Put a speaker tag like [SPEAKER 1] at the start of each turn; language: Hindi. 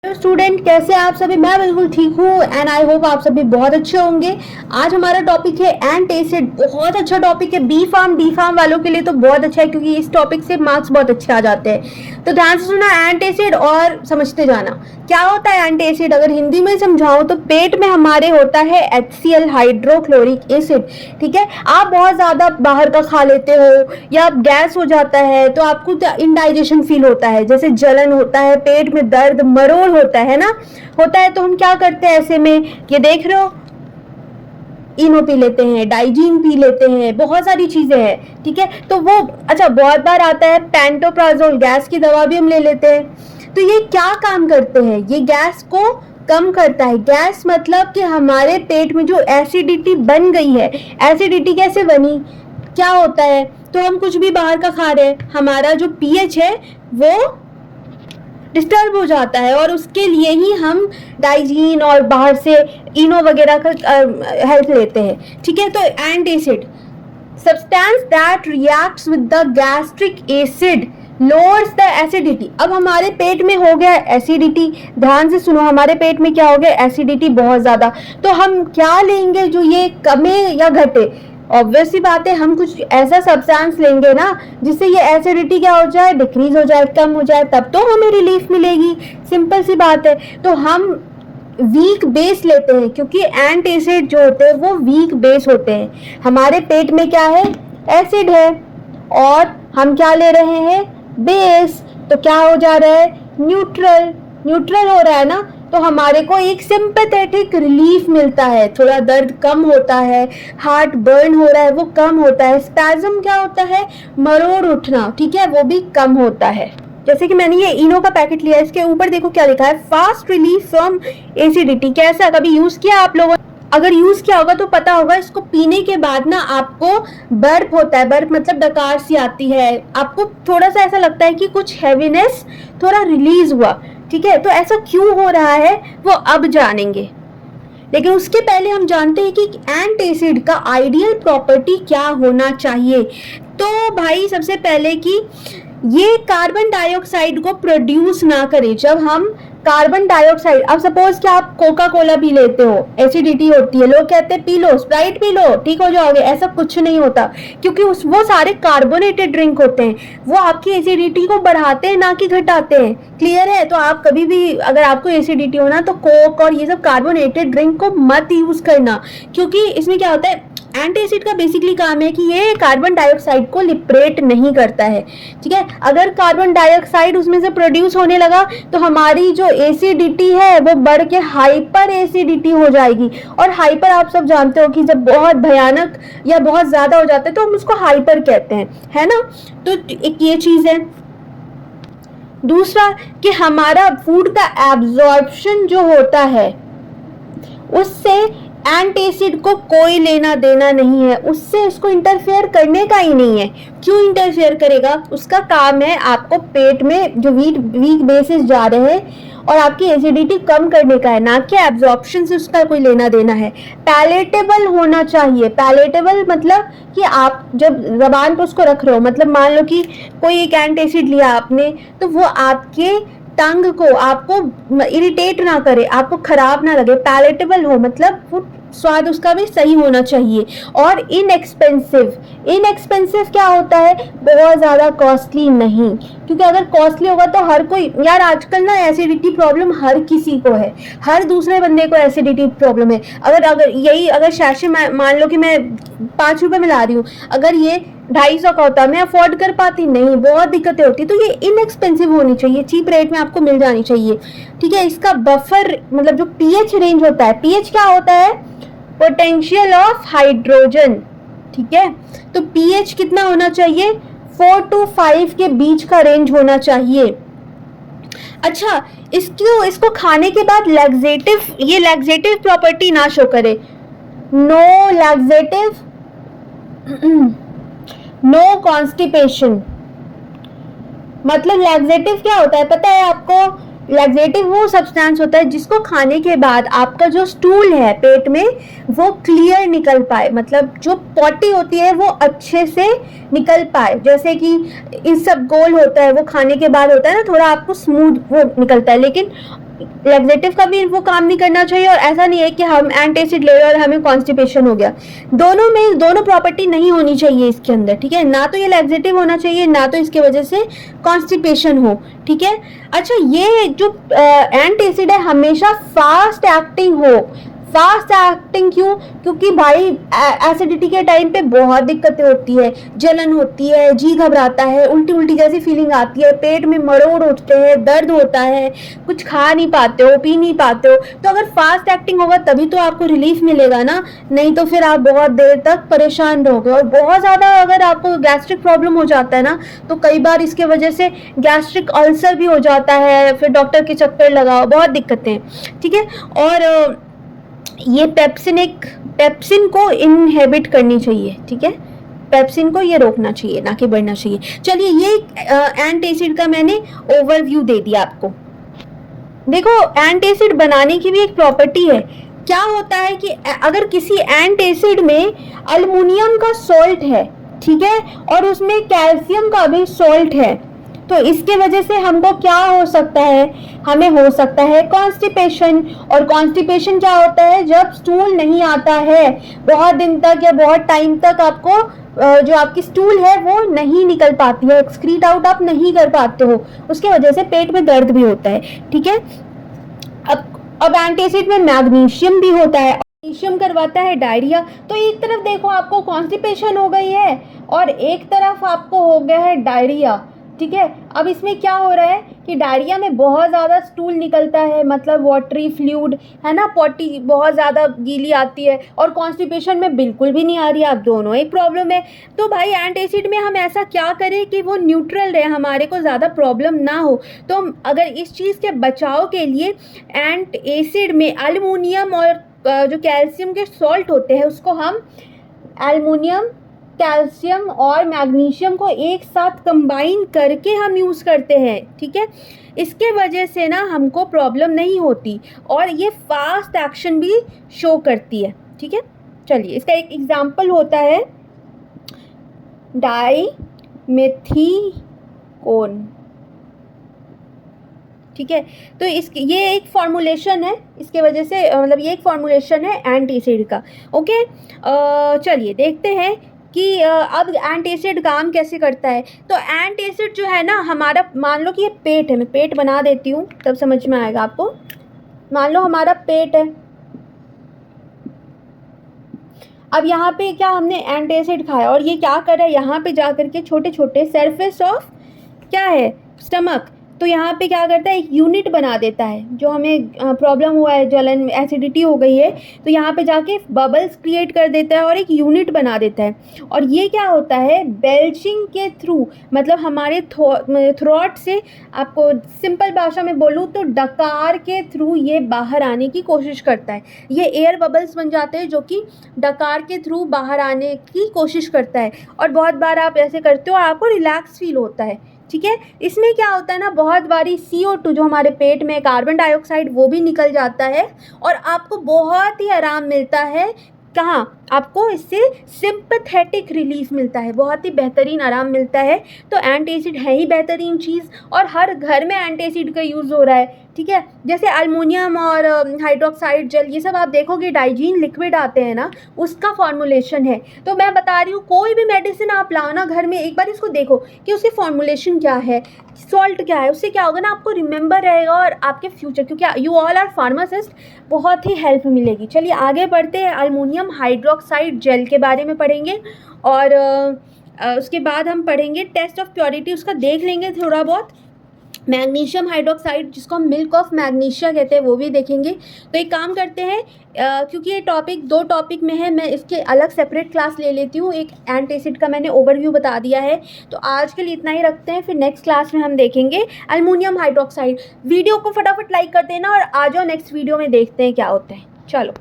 [SPEAKER 1] हेलो स्टूडेंट, कैसे आप सभी। मैं बिल्कुल ठीक हूँ एंड आई होप आप सभी बहुत अच्छे होंगे। आज हमारा टॉपिक है एंटासिड। बहुत अच्छा टॉपिक है। बी फार्म वालों के लिए तो बहुत अच्छा है क्योंकि इस टॉपिक से मार्क्स बहुत अच्छे आ जाते हैं। तो ध्यान से सुना एंटासिड और समझते जाना क्या होता है एंटासिड। अगर हिंदी में समझाऊं तो पेट में हमारे होता है HCl हाइड्रोक्लोरिक एसिड। ठीक है, आप बहुत ज्यादा बाहर का खा लेते हो या गैस हो जाता है तो आपको इनडाइजेशन फील होता है, जैसे जलन होता है, पेट में दर्द, मरोड़ होता है ना, होता है। तो हम क्या करते हैं ऐसे में, ये देख रहे हो, इनो पी लेते हैं, डाइजीन पी लेते हैं, बहुत सारी चीजें हैं। ठीक है, तो वो अच्छा बहुत बार आता है पेंटोप्राजोल, गैस की दवा भी हम ले लेते हैं। तो ये क्या काम करते हैं, ये गैस को कम करता है। गैस मतलब कि हमारे पेट में जो एसिडिटी बन गई है, एसिडिटी कैसे बनी, क्या होता है, तो हम कुछ भी बाहर का खा रहे हैं, हमारा जो पीएच है वो डिस्टर्ब हो जाता है और उसके लिए ही हम डाइजीन और बाहर से इनो वगैरह का हेल्प लेते हैं। ठीक है, तो antacid substance that reacts with the gastric acid lowers the acidity. अब हमारे पेट में हो गया एसिडिटी, ध्यान से सुनो, हमारे पेट में क्या हो गया, एसिडिटी बहुत ज्यादा। तो हम क्या लेंगे जो ये कमे या घटे। ऑब्वियस सी बात है, हम कुछ ऐसा सब्सटेंस लेंगे ना जिससे ये एसिडिटी क्या हो जाए, डिक्रीज हो जाए, कम हो जाए, तब तो हमें रिलीफ मिलेगी। सिंपल सी बात है। तो हम वीक बेस लेते हैं क्योंकि एंटासिड जो होते हैं वो वीक बेस होते हैं। हमारे पेट में क्या है, एसिड है और हम क्या ले रहे हैं, बेस। तो क्या हो जा रहा है, न्यूट्रल। न्यूट्रल हो रहा है ना, तो हमारे को एक सिंपैथेटिक रिलीफ मिलता है, थोड़ा दर्द कम होता है, हार्ट बर्न हो रहा है वो कम होता है, स्पैज्म क्या होता है, मरोड़ उठना, ठीक है, वो भी कम होता है। जैसे कि मैंने ये इनो का पैकेट लिया, इसके ऊपर देखो क्या लिखा है, फास्ट रिलीफ फ्रॉम एसिडिटी। कैसा, कभी यूज किया आप लोगों, अगर यूज किया होगा तो पता होगा, इसको पीने के बाद ना आपको बर्फ होता है, बर्फ मतलब डकार सी आती है, आपको थोड़ा सा ऐसा लगता है कि कुछ हैवीनेस थोड़ा रिलीज हुआ। ठीक है, तो ऐसा क्यों हो रहा है वो अब जानेंगे, लेकिन उसके पहले हम जानते हैं कि एंटासिड का आइडियल प्रॉपर्टी क्या होना चाहिए। तो भाई सबसे पहले कि ये कार्बन डाइऑक्साइड को प्रोड्यूस ना करे। जब हम कार्बन डाइऑक्साइड, अब सपोज कि आप कोका कोला पी लेते हो, एसिडिटी होती है, लोग कहते हैं P low Sprite, P low ठीक हो जाओगे, ऐसा कुछ नहीं होता क्योंकि वो सारे कार्बोनेटेड ड्रिंक होते हैं, वो आपकी एसिडिटी को बढ़ाते हैं ना कि घटाते हैं। क्लियर है। तो आप कभी भी अगर आपको एसिडिटी हो ना तो कोक और ये सब कार्बोनेटेड ड्रिंक को मत यूज करना, क्योंकि इसमें क्या होता है, एंटासिड का बेसिकली काम है कि ये कार्बन डाइऑक्साइड को लिबरेट नहीं करता है। ठीक है, अगर कार्बन डाइऑक्साइड उसमें से प्रोड्यूस होने लगा तो हमारी जो एसिडिटी है वो बढ़ के हाइपर एसिडिटी हो जाएगी। और हाइपर आप सब जानते हो कि जब बहुत भयानक या बहुत ज्यादा हो जाता है तो हम उसको हाइपर कहते हैं, है ना। तो एक ये चीज है। दूसरा कि हमारा फूड का एब्जॉर्प्शन जो होता है उससे एंटासिड को कोई लेना देना नहीं है, उससे इसको इंटरफेयर करने का ही नहीं है। क्यों इंटरफेयर करेगा, उसका काम है आपको पेट में जो वीक बेसिस जा रहे हैं और आपकी एसिडिटी कम करने का है, ना कि एब्जॉर्प्शन से उसका कोई लेना देना है। पैलेटेबल होना चाहिए। पैलेटेबल मतलब कि आप जब जबान पर उसको रख रहे हो, मतलब मान लो कि कोई एक एंटासिड लिया आपने तो वो आपके टंग को, आपको इरिटेट ना करे, आपको खराब ना लगे। पैलेटेबल हो मतलब वो स्वाद उसका भी सही होना चाहिए। और इनएक्सपेंसिव। इनएक्सपेंसिव क्या होता है, बहुत ज्यादा कॉस्टली नहीं, क्योंकि अगर कॉस्टली होगा तो हर कोई, यार आजकल ना एसिडिटी प्रॉब्लम हर किसी को है, हर दूसरे बंदे को एसिडिटी प्रॉब्लम है। अगर शैशे मान लो कि मैं 5 रुपए में ला रही हूँ, अगर ये 250 का होता, मैं अफोर्ड कर पाती नहीं, बहुत दिक्कतें होती। तो ये इनएक्सपेंसिव होनी चाहिए, चीप रेट में आपको मिल जानी चाहिए। ठीक है, इसका बफर मतलब जो पीएच रेंज होता है, पीएच क्या होता है, पोटेंशियल ऑफ हाइड्रोजन। ठीक है, तो पीएच कितना होना चाहिए, 4 to 5 के बीच का रेंज होना चाहिए। अच्छा, इसको खाने के बाद ये लैक्सेटिव प्रॉपर्टी ना शो करे। No laxative, no constipation. मतलब लैक्सेटिव क्या होता है पता है आपको, लैक्सेटिव वो सब्सटेंस होता है जिसको खाने के बाद आपका जो स्टूल है पेट में वो क्लियर निकल पाए, मतलब जो पॉटी होती है वो अच्छे से निकल पाए। जैसे कि इस सब गोल होता है वो खाने के बाद होता है ना, थोड़ा आपको स्मूथ वो निकलता है, लेकिन लैक्सेटिव का भी वो काम नहीं करना चाहिए, और ऐसा नहीं है कि हम एंटासिड ले रहे और हमें कॉन्स्टिपेशन हो गया। दोनों प्रॉपर्टी नहीं होनी चाहिए इसके अंदर, ठीक है। ना तो ये लैक्सेटिव होना चाहिए, ना तो इसके वजह से कॉन्स्टिपेशन हो, ठीक है। अच्छा, ये जो एंटासिड है हमेशा फास्ट एक्टिंग हो। फास्ट एक्टिंग क्यों? क्योंकि भाई एसिडिटी के टाइम पे बहुत दिक्कतें होती है, जलन होती है, जी घबराता है, उल्टी उल्टी जैसी फीलिंग आती है, पेट में मरोड़ उठते हैं, दर्द होता है, कुछ खा नहीं पाते हो, पी नहीं पाते हो। तो अगर फास्ट एक्टिंग होगा तभी तो आपको रिलीफ मिलेगा ना, नहीं तो फिर आप बहुत देर तक परेशान रहोगे। और बहुत ज़्यादा अगर आपको गैस्ट्रिक प्रॉब्लम हो जाता है ना, तो कई बार इसके वजह से गैस्ट्रिक अल्सर भी हो जाता है, फिर डॉक्टर के चक्कर लगाओ, बहुत दिक्कतें, ठीक है। और ये पेप्सिन को इनहिबिट करनी चाहिए, ठीक है। पेप्सिन को ये रोकना चाहिए, ना कि बढ़ना चाहिए। चलिए, ये एंटासिड का मैंने ओवरव्यू दे दिया आपको। देखो, एंटासिड बनाने की भी एक प्रॉपर्टी है। क्या होता है कि अगर किसी एंटासिड में अल्युमिनियम का सॉल्ट है, ठीक है, और उसमें कैल्शियम का भी सॉल्ट है, तो इसके वजह से हमको क्या हो सकता है, हमें हो सकता है कॉन्स्टिपेशन। और कॉन्स्टिपेशन क्या होता है? जब स्टूल नहीं आता है बहुत दिन तक या बहुत टाइम तक, आपको जो आपकी स्टूल है वो नहीं निकल पाती है, एक्सक्रीट आउट आप नहीं कर पाते हो, उसके वजह से पेट में दर्द भी होता है, ठीक है। अब एंटासिड में मैग्नीशियम भी होता है, मैग्नीशियम करवाता है डायरिया। तो एक तरफ देखो आपको कॉन्स्टिपेशन हो गई है और एक तरफ आपको हो गया है डायरिया, ठीक है। अब इसमें क्या हो रहा है कि डायरिया में बहुत ज़्यादा स्टूल निकलता है, मतलब वाटरी फ्लूइड है ना, पॉटी बहुत ज़्यादा गीली आती है, और कॉन्स्टिपेशन में बिल्कुल भी नहीं आ रही। आप दोनों एक प्रॉब्लम है। तो भाई एंटासिड में हम ऐसा क्या करें कि वो न्यूट्रल रहे, हमारे को ज़्यादा प्रॉब्लम ना हो। तो अगर इस चीज़ के बचाव के लिए एंटासिड में अल्युमिनियम और जो कैल्शियम के सॉल्ट होते हैं उसको हम एल्युमिनियम, कैल्शियम और मैग्नीशियम को एक साथ कंबाइन करके हम यूज़ करते हैं, ठीक है। इसके वजह से ना हमको प्रॉब्लम नहीं होती और ये फास्ट एक्शन भी शो करती है, ठीक है। चलिए, इसका एक एग्जांपल होता है डाईमेथिकोन, ठीक है। तो ये एक फॉर्मूलेशन है, इसके वजह से मतलब ये एक फॉर्मूलेशन है एंटासिड का, ओके। चलिए देखते हैं कि अब एंटासिड काम कैसे करता है। तो एंटासिड जो है ना हमारा, मान लो कि ये पेट है, मैं पेट बना देती हूँ तब समझ में आएगा आपको। मान लो हमारा पेट है, अब यहाँ पे क्या हमने एंटासिड खाया और ये क्या कर रहा है, यहाँ पे जा करके छोटे छोटे सरफेस ऑफ क्या है, स्टमक, तो यहाँ पे क्या करता है, एक यूनिट बना देता है। जो हमें प्रॉब्लम हुआ है, जलन, एसिडिटी हो गई है, तो यहाँ पे जाके बबल्स क्रिएट कर देता है और एक यूनिट बना देता है। और ये क्या होता है, बेल्चिंग के थ्रू, मतलब हमारे थ्रोट से, आपको सिंपल भाषा में बोलूँ तो डकार के थ्रू ये बाहर आने की कोशिश करता है। ये एयर बबल्स बन जाते हैं जो कि डकार के थ्रू बाहर आने की कोशिश करता है। और बहुत बार आप ऐसे करते हो, आपको रिलैक्स फील होता है, ठीक है। इसमें क्या होता है ना, बहुत बारी CO2 जो हमारे पेट में कार्बन डाइऑक्साइड वो भी निकल जाता है और आपको बहुत ही आराम मिलता है। कहाँ? आपको इससे सिंपैथेटिक रिलीफ मिलता है, बहुत ही बेहतरीन आराम मिलता है। तो एंटासिड है ही बेहतरीन चीज़ और हर घर में एंटासिड का यूज़ हो रहा है, ठीक है। जैसे अल्युमिनियम और हाइड्रोक्साइड जेल, ये सब आप देखोगे डाइजीन लिक्विड आते हैं ना, उसका फॉर्मूलेशन है। तो मैं बता रही हूँ, कोई भी मेडिसिन आप लाओ ना घर में, एक बार इसको देखो कि उसकी फॉर्मूलेशन क्या है, सॉल्ट क्या है, उससे क्या होगा ना, आपको रिमेंबर रहेगा और आपके फ्यूचर, क्योंकि यू ऑल आर फार्मासिस्ट, बहुत ही हेल्प मिलेगी। चलिए आगे बढ़ते हैं। अल्युमिनियम हाइड्रोक्साइड जेल के बारे में पढ़ेंगे और उसके बाद हम पढ़ेंगे टेस्ट ऑफ प्योरिटी, उसका देख लेंगे थोड़ा बहुत। मैग्नीशियम हाइड्रोक्साइड, जिसको हम मिल्क ऑफ मैग्नीशिया कहते हैं, वो भी देखेंगे। तो एक काम करते हैं, क्योंकि ये टॉपिक 2 टॉपिक में है, मैं इसके अलग सेपरेट क्लास ले लेती हूँ। एक एंटासिड का मैंने ओवरव्यू बता दिया है, तो आज के लिए इतना ही रखते हैं। फिर नेक्स्ट क्लास में हम देखेंगे अल्युमिनियम हाइड्रोक्साइड। वीडियो को फटाफट लाइक कर देना और आ जाओ नेक्स्ट वीडियो में देखते हैं क्या होता है। चलो।